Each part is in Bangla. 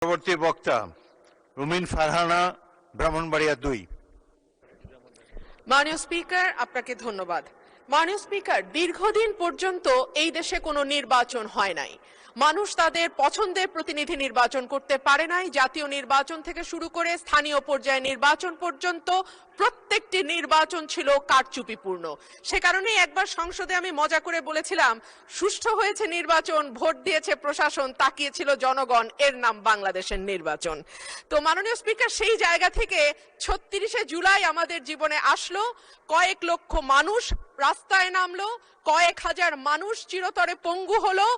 পরবর্তী বক্তা রুমিন ফারহানা, ব্রাহ্মণবাড়িয়া 2। মাননীয় স্পিকার, আপনাকে ধন্যবাদ। মাননীয় স্পিকার, দীর্ঘদিন পর্যন্ত এই দেশে কোনো নির্বাচন হয় নাই। মানুষ তাদের পছন্দের প্রতিনিধি নির্বাচন করতে পারে নাই। জাতীয় নির্বাচন থেকে শুরু করে স্থানীয় পর্যায়ে নির্বাচন পর্যন্ত প্রত্যেকটি নির্বাচন ছিল কারচুপিপূর্ণ। সে কারণেই একবার সংসদে আমি মজা করে বলেছিলাম, সুষ্ঠু হয়েছে নির্বাচন, ভোট দিয়েছে প্রশাসন, তাকিয়েছিল জনগণ, এর নাম বাংলাদেশের নির্বাচন। তো মাননীয় স্পিকার, সেই জায়গা থেকে ৩৬শে জুলাই আমাদের জীবনে আসলো, কয়েক লক্ষ মানুষ রাস্তায় নামলো, কয়েক হাজার মানুষ চিরতরে পঙ্গু হলো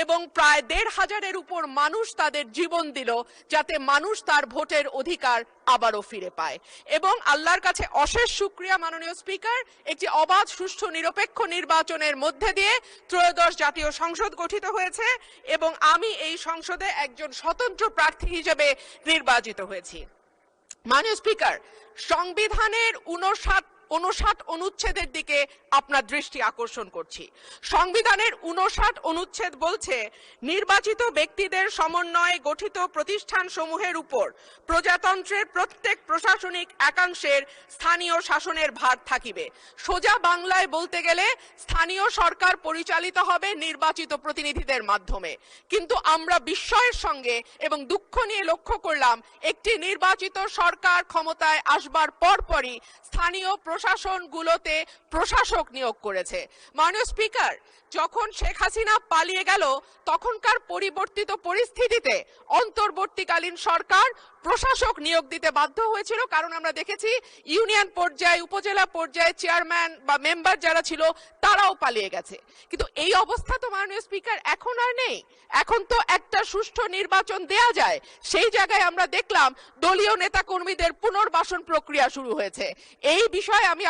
এবং প্রায় ১৫০০-এর উপর মানুষ তাদের জীবন দিল যাতে মানুষ তার ভোটের অধিকার আবারও ফিরে পায়। এবং আল্লাহর কাছে অশেষ শুকরিয়া মাননীয় স্পিকার, একটি অবাধ, সুষ্ঠু, নিরপেক্ষ নির্বাচনের মধ্যে দিয়ে ত্রয়োদশ জাতীয় সংসদ গঠিত হয়েছে এবং আমি এই সংসদে একজন স্বতন্ত্র প্রার্থী হিসেবে নির্বাচিত হয়েছি। মাননীয় স্পিকার, সংবিধানের ৫৯ অনুচ্ছেদের দিকে আপনার দৃষ্টি আকর্ষণ করছি। সংবিধানের ৫৯ অনুচ্ছেদ বলছে, নির্বাচিত ব্যক্তিদের সমন্বয়ে গঠিত প্রতিষ্ঠান সমূহের উপর প্রজাতন্ত্রের প্রত্যেক প্রশাসনিক একাংশের স্থানীয় শাসনের ভার থাকিবে। সোজা বাংলায় বলতে গেলে স্থানীয় সরকার পরিচালিত হবে নির্বাচিত প্রতিনিধিদের মাধ্যমে। কিন্তু আমরা বিস্ময়ের সঙ্গে এবং দুঃখ নিয়ে লক্ষ্য করলাম, একটি নির্বাচিত সরকার ক্ষমতায় আসবার পরপরই স্থানীয় প্রশাসনগুলোতে প্রশাসক নিয়োগ করেছে। মাননীয় স্পিকার, যখন শেখ হাসিনা পালিয়ে গেল তখনকার পরিবর্তিত পরিস্থিতিতে অন্তর্বর্তীকালীন সরকার প্রশাসক নিয়োগ দিতে বাধ্য হয়েছিল, কারণ আমরা দেখেছি ইউনিয়ন পর্যায়ে, উপজেলা পর্যায়ে চেয়ারম্যান বা মেম্বার যারা ছিল তারাও পালিয়ে গেছে। কিন্তু এই অবস্থা তো মাননীয় স্পিকার এখন আর নেই। এখন তো একটা সুষ্ঠু নির্বাচন দেয়া যায়। সেই জায়গায় আমরা দেখলাম দলীয় নেতাকর্মীদের পুনর্বাসন প্রক্রিয়া শুরু হয়েছে। এই বিষয়ে আমি